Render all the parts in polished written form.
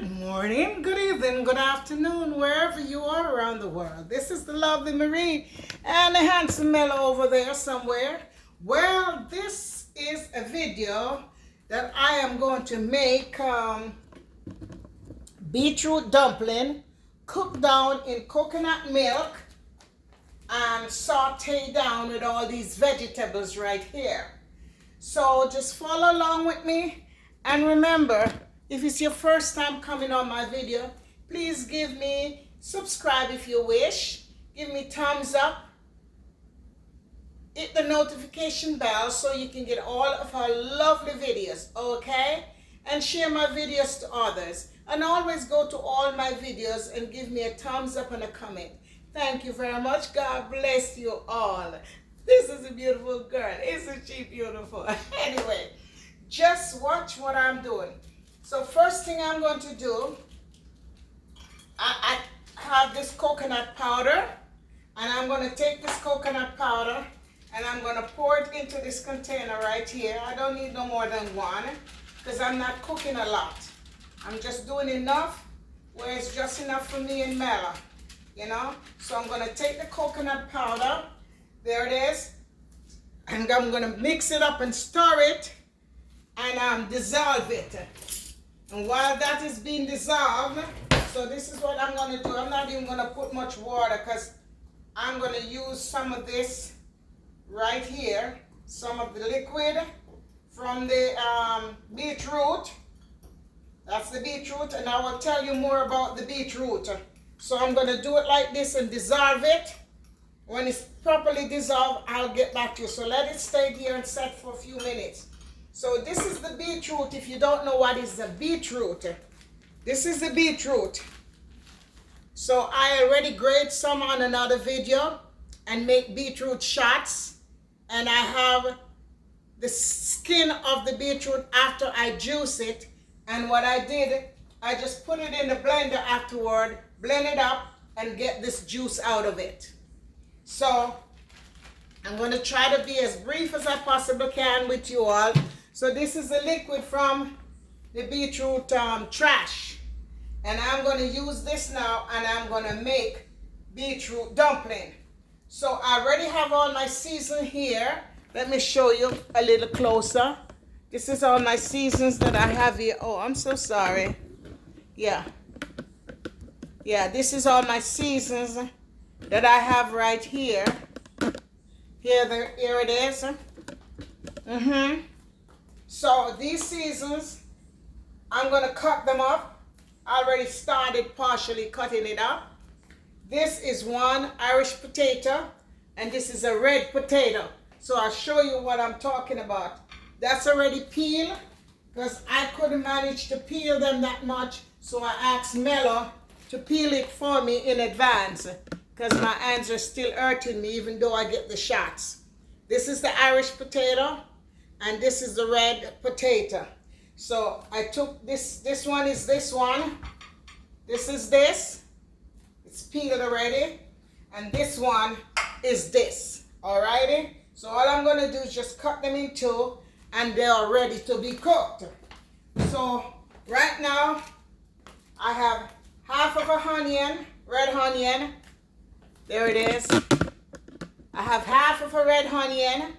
Good morning, good evening, good afternoon, wherever you are around the world. This is the lovely Marie and the handsome Mello over there somewhere. Well, this is a video that I am going to make beetroot dumpling cooked down in coconut milk and sauteed down with all these vegetables right here. So just follow along with me, and remember, if it's your first time coming on my video, please give me subscribe if you wish. Give me thumbs up. Hit the notification bell so you can get all of our lovely videos, okay? And share my videos to others. And always go to all my videos and give me a thumbs up and a comment. Thank you very much. God bless you all. This is a beautiful girl. Isn't she beautiful? Anyway, just watch what I'm doing. So first thing I'm going to do, I have this coconut powder, and I'm going to take this coconut powder and I'm going to pour it into this container right here. I don't need no more than one because I'm not cooking a lot. I'm just doing enough where it's just enough for me and Mela, you know. So I'm going to take the coconut powder, there it is, and I'm going to mix it up and stir it and dissolve it. And while that is being dissolved, so this is what I'm going to do. I'm not even going to put much water because I'm going to use some of this right here, some of the liquid from the beetroot. That's the beetroot, and I will tell you more about the beetroot. So I'm going to do it like this and dissolve it. When it's properly dissolved, I'll get back to you. So let it stay here and set for a few minutes. So this is the beetroot. If you don't know what is the beetroot, this is the beetroot. So I already grate some on another video and make beetroot shots. And I have the skin of the beetroot after I juice it. And what I did, I just put it in the blender afterward, blend it up, and get this juice out of it. So I'm going to try to be as brief as I possibly can with you all. So this is the liquid from the beetroot trash. And I'm going to use this now, and I'm going to make beetroot dumpling. So I already have all my seasoning here. Let me show you a little closer. This is all my seasons that I have here. Oh, I'm so sorry. Yeah, this is all my seasons that I have right here. Here it is. So these seasons, I'm going to cut them up. I already started partially cutting it up. This is one Irish potato, and this is a red potato. So I'll show you what I'm talking about. That's already peeled because I couldn't manage to peel them that much. So I asked Mello to peel it for me in advance because my hands are still hurting me even though I get the shots. This is the Irish potato. And this is the red potato. So I took this one is this one. This is this. It's peeled already. And this one is this. Alrighty? So all I'm going to do is just cut them in two, and they are ready to be cooked. So right now I have half of a onion, red onion. There it is. I have half of a red onion.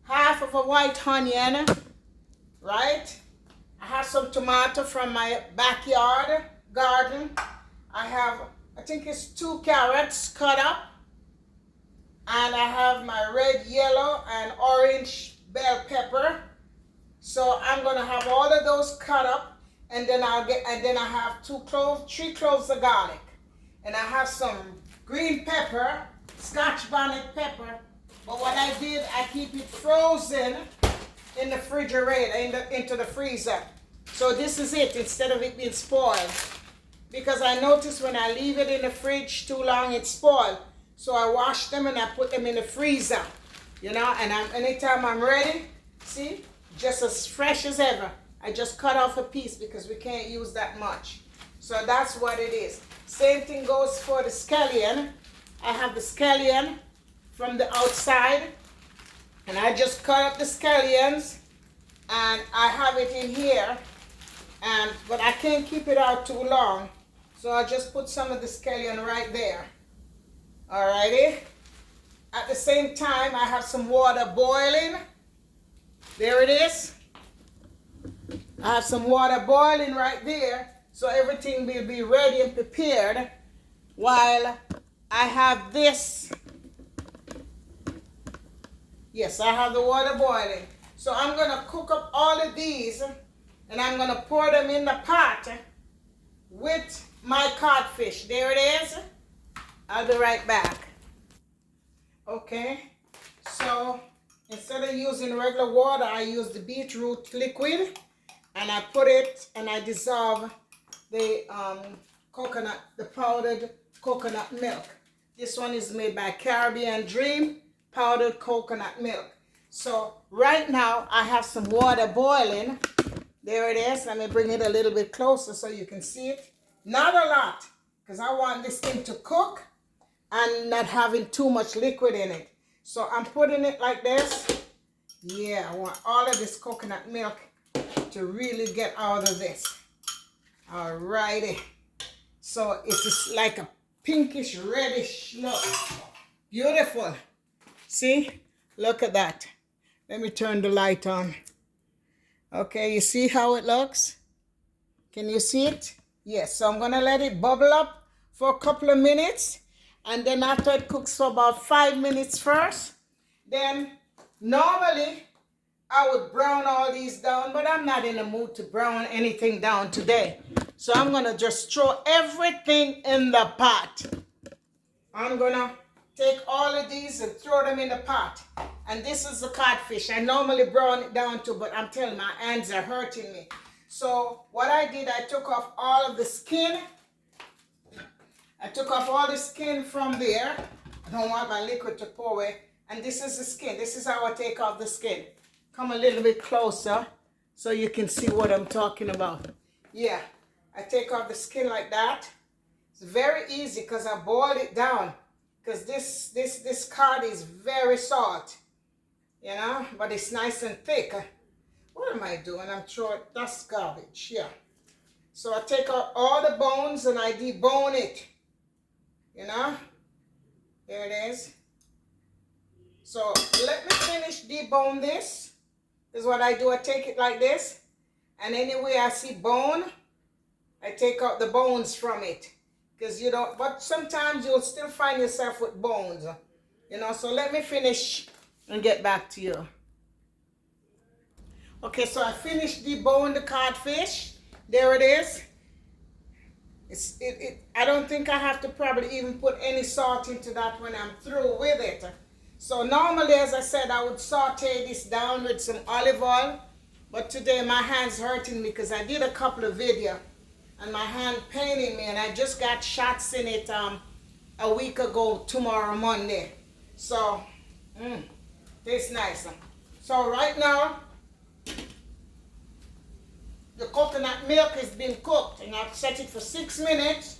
Half of a white onion, right? I have some tomato from my backyard garden. I think it's 2 carrots cut up. And I have my red, yellow, and orange bell pepper. So I'm gonna have all of those cut up, and then I have 3 cloves of garlic. And I have some green pepper, Scotch bonnet pepper. But what I did, I keep it frozen in the refrigerator, into the freezer. So this is it, instead of it being spoiled. Because I notice when I leave it in the fridge too long, it's spoiled. So I wash them and I put them in the freezer. You know, and anytime I'm ready, see, just as fresh as ever. I just cut off a piece because we can't use that much. So that's what it is. Same thing goes for the scallion. I have the scallion from the outside, and I just cut up the scallions, and I have it in here, But I can't keep it out too long. So I just put some of the scallion right there. Alrighty. At the same time, I have some water boiling. There it is. I have some water boiling right there. So everything will be ready and prepared while I have this. Yes, I have the water boiling. So I'm going to cook up all of these and I'm going to pour them in the pot with my codfish. There it is. I'll be right back. Okay, so instead of using regular water, I use the beetroot liquid and I put it and I dissolve the coconut, the powdered coconut milk. This one is made by Caribbean Dream powdered coconut milk. So right now I have some water boiling. There it is. Let me bring it a little bit closer so you can see it. Not a lot, because I want this thing to cook and not having too much liquid in it. So I'm putting it like this. Yeah, I want all of this coconut milk to really get out of this. Alrighty. So it is like a pinkish reddish look. Beautiful. See? Look at that. Let me turn the light on. Okay, you see how it looks? Can you see it? Yes, so I'm going to let it bubble up for a couple of minutes. And then after it cooks for about 5 minutes first, then normally I would brown all these down, but I'm not in the mood to brown anything down today. So I'm going to just throw everything in the pot. I'm going to take all of these and throw them in the pot. And this is the codfish. I normally brown it down too, but I'm telling you, my hands are hurting me. So what I did, I took off all of the skin. I took off all the skin from there. I don't want my liquid to pour away. And this is the skin. This is how I take off the skin. Come a little bit closer so you can see what I'm talking about. Yeah, I take off the skin like that. It's very easy because I boiled it down. Because this cod is very salt, you know, but it's nice and thick. What am I doing? I'm throwing, that's garbage, yeah. So I take out all the bones and I debone it, you know. There it is. So let me finish debone this. This is what I do. I take it like this. And anywhere I see bone, I take out the bones from it. Because you don't, but sometimes you'll still find yourself with bones, you know. So let me finish and get back to you. Okay, so I finished deboning the codfish. There it is. I don't think I have to probably even put any salt into that when I'm through with it. So normally, as I said, I would saute this down with some olive oil. But today my hand's hurting me because I did a couple of videos. And my hand paining me, and I just got shots in it a week ago, tomorrow, Monday. So, tastes nice. So right now, the coconut milk has been cooked, and I've set it for 6 minutes.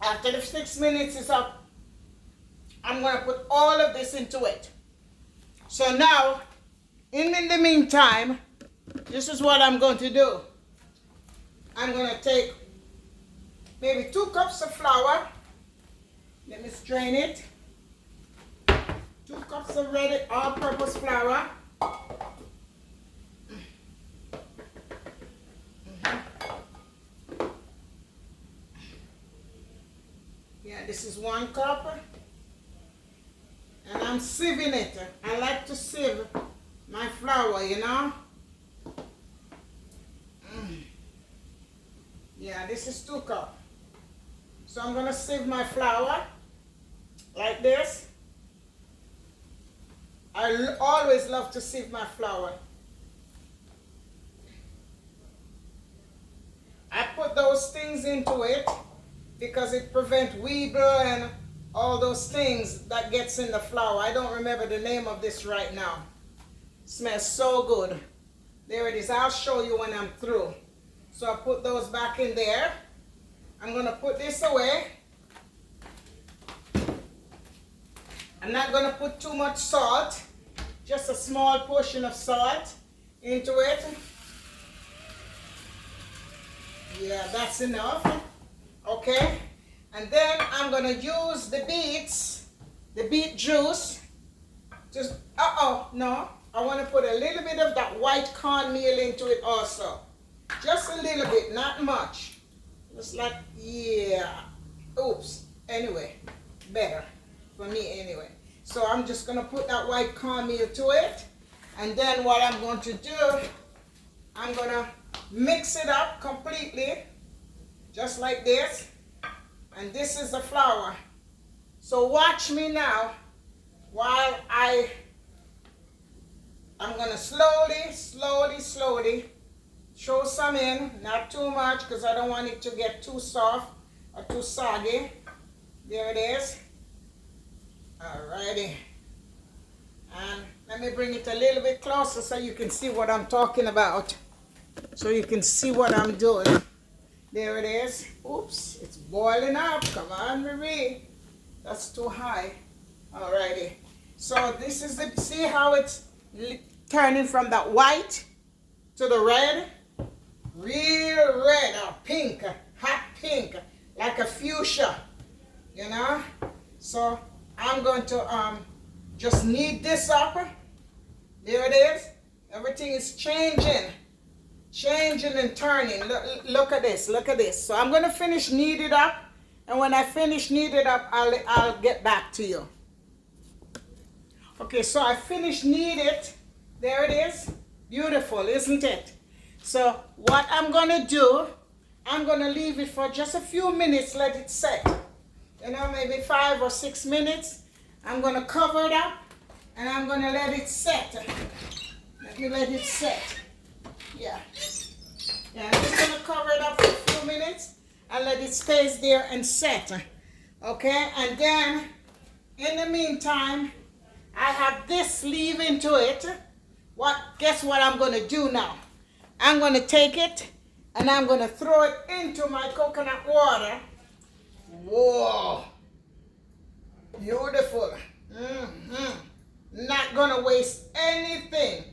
After the 6 minutes is up, I'm going to put all of this into it. So now, in the meantime, this is what I'm going to do. I'm going to take maybe 2 cups of flour. Let me strain it. 2 cups of red all-purpose flour. Yeah, this is 1 cup. And I'm sieving it. I like to sieve my flour, you know. Yeah, this is 2 cups. So I'm going to sieve my flour like this. I always love to sieve my flour. I put those things into it because it prevents weevil and all those things that gets in the flour. I don't remember the name of this right now. It smells so good. There it is. I'll show you when I'm through. So I put those back in there. I'm going to put this away. I'm not going to put too much salt. Just a small portion of salt into it. Yeah, that's enough. Okay. And then I'm going to use the beet juice. Just, no. I want to put a little bit of that white cornmeal into it also. Just a little bit, not much. Just like, yeah. Oops. Anyway, better for me anyway. So I'm just going to put that white cornmeal to it. And then what I'm going to do, I'm going to mix it up completely. Just like this. And this is the flour. So watch me now while I'm going to slowly throw some in. Not too much because I don't want it to get too soft or too soggy. There it is. Alrighty. And let me bring it a little bit closer so you can see what I'm talking about. So you can see what I'm doing. There it is. Oops, it's boiling up. Come on, Marie. That's too high. Alrighty. So this is the, see how it's turning from that white to the red? Real red or pink, hot pink, like a fuchsia, you know? So I'm going to just knead this up. There it is. Everything is changing and turning. Look at this, look at this. So I'm going to finish knead it up, and when I finish knead it up, I'll get back to you. Okay, so I finished knead it. There it is. Beautiful, isn't it? So what I'm going to do, I'm going to leave it for just a few minutes, let it set. You know, maybe 5 or 6 minutes. I'm going to cover it up, and I'm going to let it set. Let me let it set. Yeah. Yeah, I'm just going to cover it up for a few minutes and let it stay there and set. Okay, and then in the meantime, I have this leave into it. Guess what I'm going to do now? I'm going to take it and I'm going to throw it into my coconut water. Whoa. Beautiful. Not going to waste anything.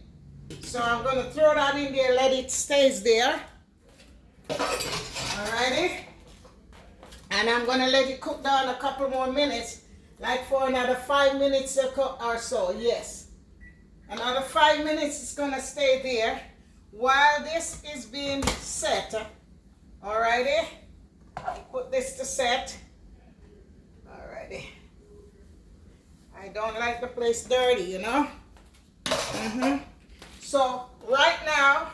So I'm going to throw that in there, let it stays there. Alrighty. And I'm going to let it cook down a couple more minutes, like for another 5 minutes or so, yes. Another 5 minutes it's going to stay there while this is being set. Alrighty. Put this to set. Alrighty. I don't like the place dirty, you know. So right now,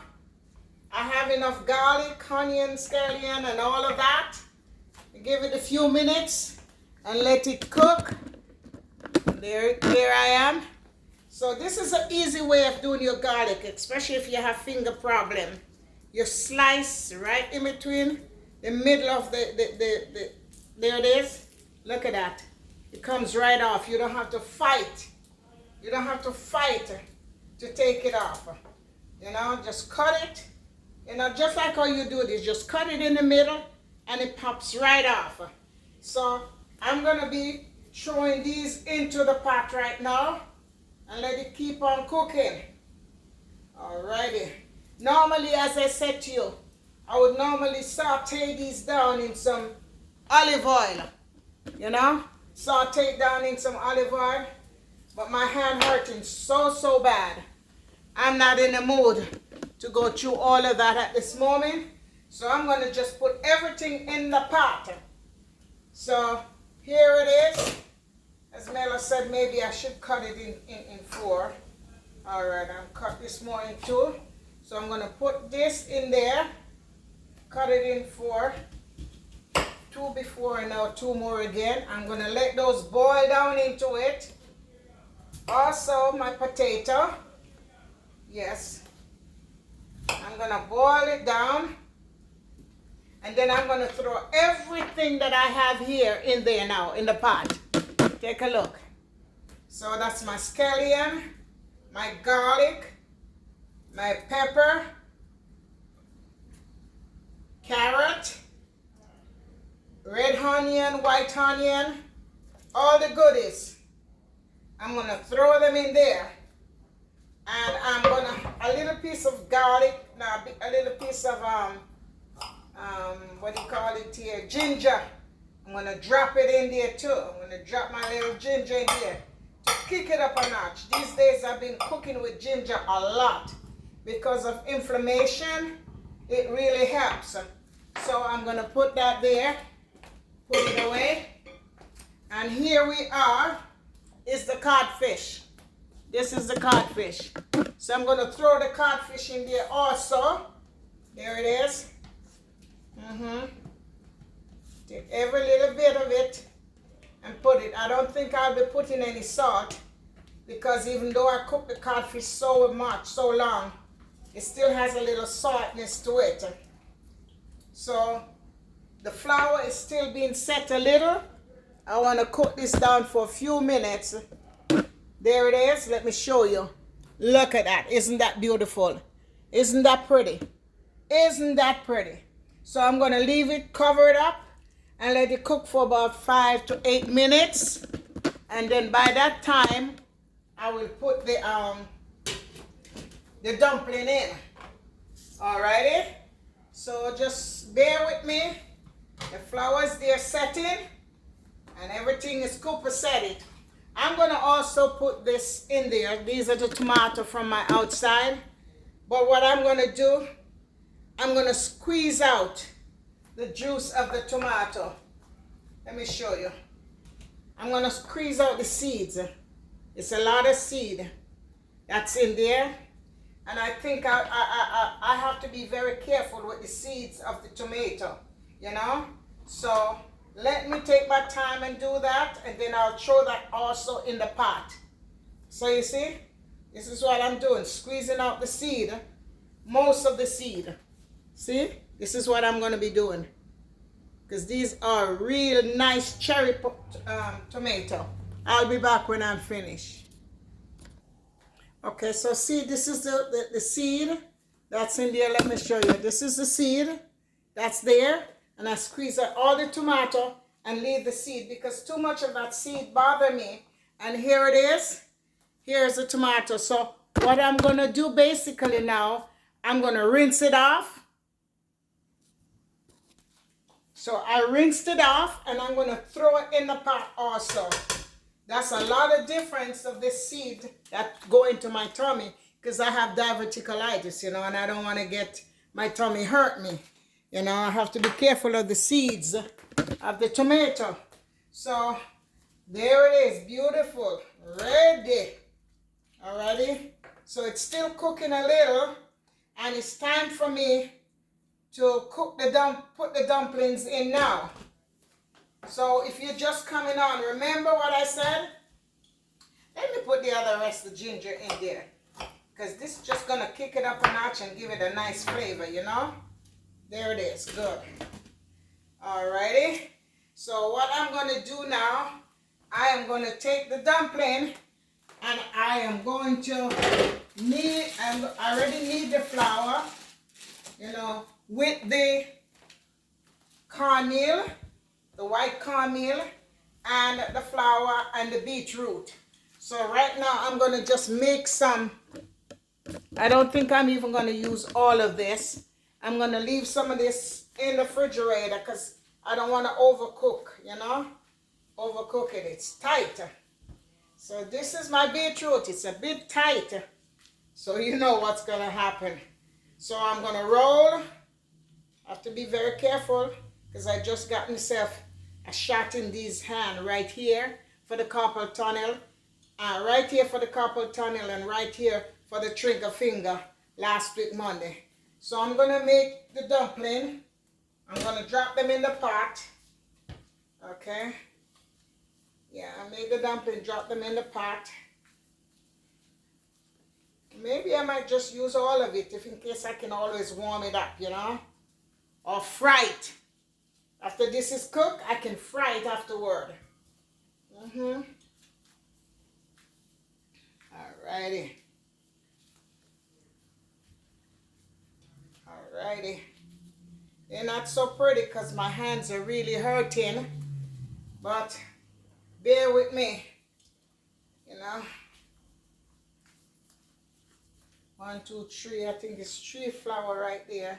I have enough garlic, onion, scallion, and all of that. Give it a few minutes and let it cook. There I am. So this is an easy way of doing your garlic, especially if you have finger problem. You slice right in between the middle of the there it is. Look at that. It comes right off. You don't have to fight. You don't have to fight to take it off. You know, just cut it. You know, just like how you do this. Just cut it in the middle and it pops right off. So I'm going to be throwing these into the pot right now and let it keep on cooking. Alrighty. Normally, as I said to you, I would normally saute these down in some olive oil. You know, saute it down in some olive oil. But my hand hurting so bad. I'm not in the mood to go through all of that at this moment. So I'm going to just put everything in the pot. So here it is. As Mela said, maybe I should cut it in 4. All right, I'll cut this more in 2. So I'm going to put this in there. Cut it in 4. 2 before and now 2 more again. I'm going to let those boil down into it. Also, my potato. Yes. I'm going to boil it down. And then I'm going to throw everything that I have here in there now, in the pot. Take a look. So that's my scallion, my garlic, my pepper, carrot, red onion, white onion, all the goodies. I'm going to throw them in there. And I'm going to, a little piece of garlic, a little piece of what do you call it here? Ginger. I'm gonna drop it in there too. I'm gonna drop my little ginger in there to kick it up a notch. These days I've been cooking with ginger a lot because of inflammation. It really helps. So I'm gonna put that there, put it away. And here we are, is the codfish. This is the codfish. So I'm gonna throw the codfish in there also. There it is. Take every little bit of it and put it. I don't think I'll be putting any salt because even though I cook the codfish so long, it still has a little saltness to it. So the flour is still being set a little. I want to cook this down for a few minutes. There it is. Let me show you. Look at that. Isn't that beautiful? Isn't that pretty? Isn't that pretty? So I'm going to leave it, cover it up, and let it cook for about 5 to 8 minutes. And then by that time, I will put the dumpling in. Alrighty? So just bear with me. The flour is there setting, and everything is copacetic. I'm going to also put this in there. These are the tomatoes from my outside. But what I'm going to do, I'm going to squeeze out the juice of the tomato. Let me show you. I'm going to squeeze out the seeds. It's a lot of seed that's in there. And I think I have to be very careful with the seeds of the tomato, you know. So let me take my time and do that. And then I'll throw that also in the pot. So you see, this is what I'm doing. Squeezing out the seed. Most of the seed. See, this is what I'm going to be doing. Because these are real nice cherry tomato. I'll be back when I'm finished. Okay, so see, this is the seed that's in there. Let me show you. This is the seed that's there. And I squeeze out all the tomato and leave the seed because too much of that seed bother me. And here it is. Here's the tomato. So what I'm going to do basically now, I'm going to rinse it off. So I rinsed it off and I'm going to throw it in the pot also. That's a lot of difference of this seed that go into my tummy because I have diverticulitis, you know, and I don't want to get my tummy hurt me. You know, I have to be careful of the seeds of the tomato. So there it is, beautiful, ready. Alrighty, so it's still cooking a little and it's time for me to cook put the dumplings in now. So if you're just coming on, remember what I said? Let me put the other rest of the ginger in there because this is just gonna kick it up a notch and give it a nice flavor, you know? There it is, good. Alrighty, so what I'm gonna do now, I am gonna take the dumpling and I am going to I already need the flour, you know, with the cornmeal, the white cornmeal, and the flour and the beetroot. So right now I'm going to just make some. I don't think I'm even going to use all of this. I'm going to leave some of this in the refrigerator because I don't want to overcook, you know. Overcook it. It's tight. So this is my beetroot. It's a bit tight. So you know what's going to happen. So I'm going to roll. I have to be very careful because I just got myself a shot in these hand right here for the carpal tunnel, right here for the carpal tunnel, and right here for the trigger finger last week Monday. So I'm going to make the dumpling. I'm going to drop them in the pot. Okay. Yeah, I made the dumpling, drop them in the pot. Maybe I might just use all of it if in case I can always warm it up, you know. Or fry it. After this is cooked, I can fry it afterward. Alrighty. Alrighty. They're not so pretty because my hands are really hurting. But bear with me. You know. 1, 2, 3. I think it's 3 flour right there.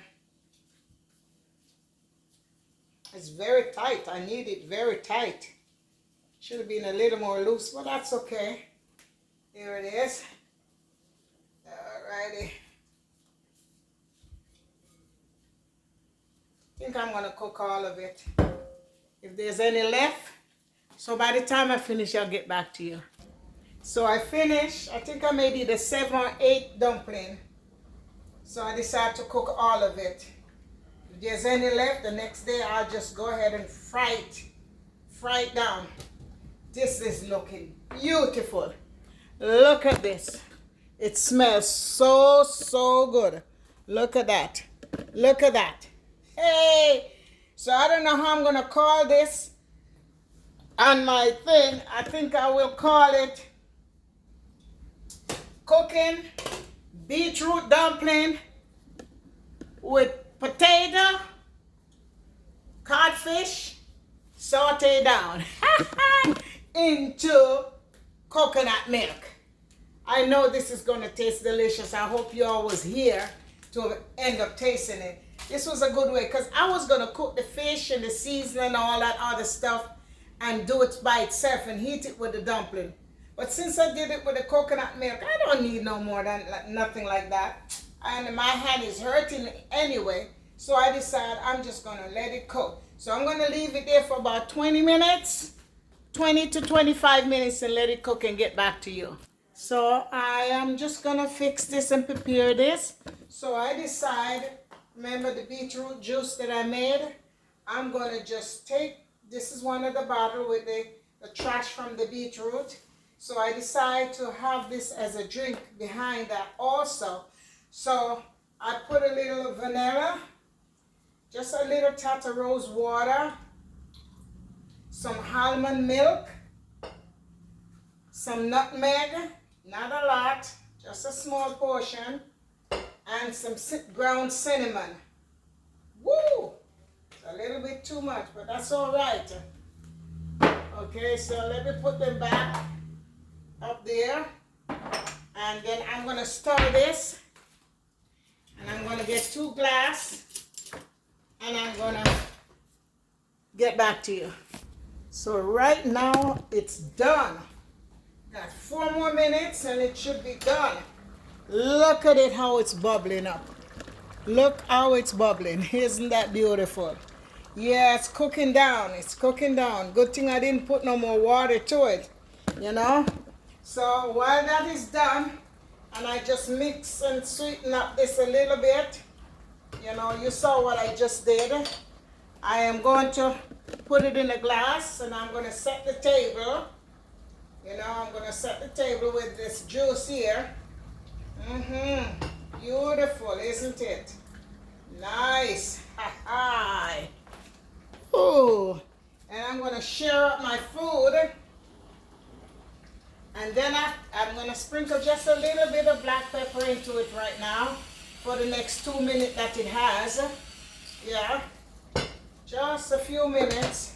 It's very tight. I need it very tight. Should have been a little more loose, but that's okay. Here it is. Alrighty. I think I'm gonna cook all of it. If there's any left, so by the time I finish, I'll get back to you. So I finished. I think I made it a 7 or 8 dumpling. So I decided to cook all of it. If there's any left, the next day I'll just go ahead and fry it down. This is looking beautiful. Look at this. It smells so, so good. Look at that. Look at that. Hey! So I don't know how I'm going to call this on my thing. I think I will call it cooking beetroot dumpling with potato, codfish, saute down into coconut milk. I know this is going to taste delicious. I hope you all was here to end up tasting it. This was a good way because I was going to cook the fish and the seasoning and all that other stuff and do it by itself and heat it with the dumpling. But since I did it with the coconut milk, I don't need no more than nothing like that. And my hand is hurting anyway. So I decided I'm just going to let it cook. So I'm going to leave it there for about 20 minutes, 20 to 25 minutes and let it cook and get back to you. So I am just going to fix this and prepare this. So I decide, remember the beetroot juice that I made? I'm going to just take, this is one of the bottles with the trash from the beetroot. So I decide to have this as a drink behind that also. So I put a little vanilla, just a little touch of rose water, some almond milk, some nutmeg, not a lot, just a small portion, and some ground cinnamon. Woo! It's a little bit too much, but that's all right. Okay, so let me put them back up there. And then I'm going to stir this. And I'm going to get 2 glasses. And I'm going to get back to you. So right now, it's done. Got 4 more minutes and it should be done. Look at it, how it's bubbling up. Look how it's bubbling. Isn't that beautiful? Yeah, it's cooking down. It's cooking down. Good thing I didn't put no more water to it, you know. So while that is done, and I just mix and sweeten up this a little bit, you know, you saw what I just did. I am going to put it in a glass and I'm going to set the table. You know, I'm going to set the table with this juice here. Beautiful, isn't it? Nice. Ha-ha. Ooh. And I'm going to share up my food. And then I'm going to sprinkle just a little bit of black pepper into it right now for the next 2 minutes that it has. Yeah. Just a few minutes.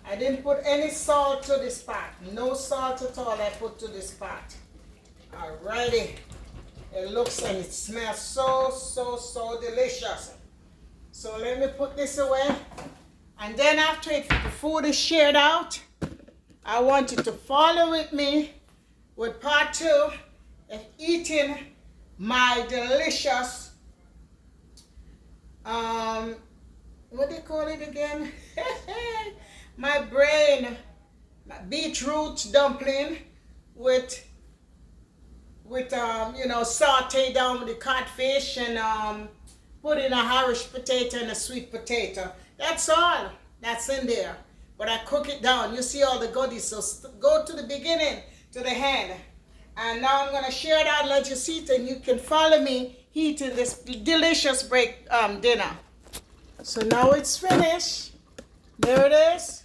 I didn't put any salt to this pot. No salt at all I put to this pot. Alrighty. It looks and it smells so, so, so delicious. So let me put this away. And then after the food is shared out, I want you to follow with me with part 2 of eating my delicious, what do you call it again? My beetroot dumpling with you know, saute down with the codfish and put in a Irish potato and a sweet potato. That's all that's in there. But I cook it down. You see all the goodies. So go to the beginning, to the end. And now I'm going to share it out, let you see it, and you can follow me eating this delicious dinner. So now it's finished. There it is.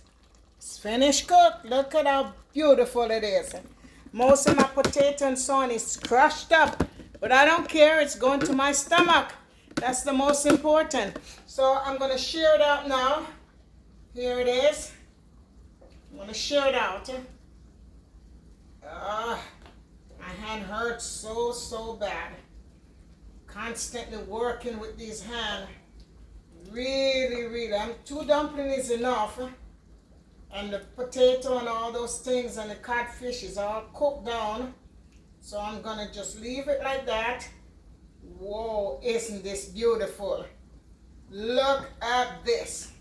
It's finished cooked. Look at how beautiful it is. Most of my potato and so on is crushed up. But I don't care. It's going to my stomach. That's the most important. So I'm going to share it out now. Here it is. I'm going to share it out. My hand hurts so, so bad. Constantly working with these hands. Really, really. Two dumplings is enough. And the potato and all those things and the codfish is all cooked down. So I'm gonna just leave it like that. Whoa, isn't this beautiful? Look at this.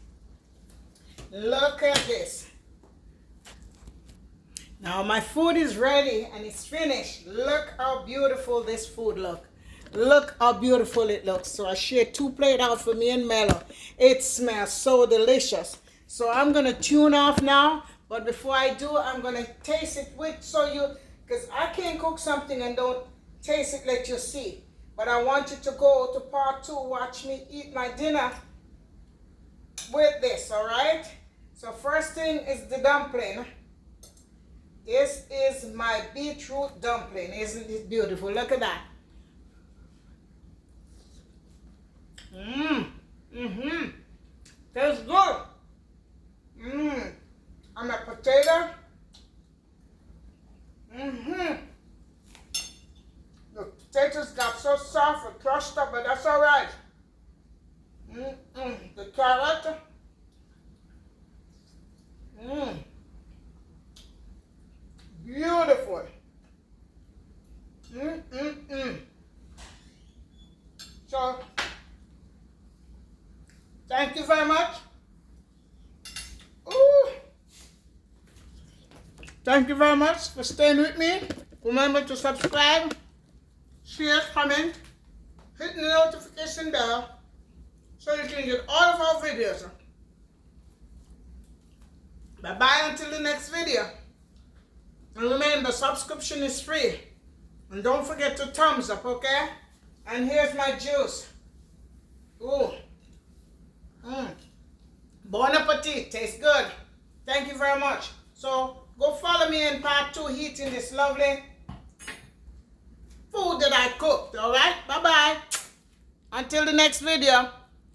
Look at this. Now my food is ready and it's finished. Look how beautiful this food looks. Look how beautiful it looks. So I shared 2 plates out for me and Mello. It smells so delicious. So I'm gonna tune off now. But before I do, I'm gonna taste it because I can't cook something and don't taste it, let you see. But I want you to go to part 2, watch me eat my dinner with this, all right? So first thing is the dumpling. This is my beetroot dumpling. Isn't it beautiful? Look at that. Tastes good. And the potato. The potatoes got so soft and crushed up, but that's all right. The carrot. Beautiful. So, thank you very much. Ooh. Thank you very much for staying with me. Remember to subscribe, share, comment, hit the notification bell so you can get all of our videos. Bye-bye until the next video. And remember, subscription is free. And don't forget to thumbs up, okay? And here's my juice. Ooh. Bon appetit. Tastes good. Thank you very much. So, go follow me in part 2 eating this lovely food that I cooked, alright? Bye-bye. Until the next video.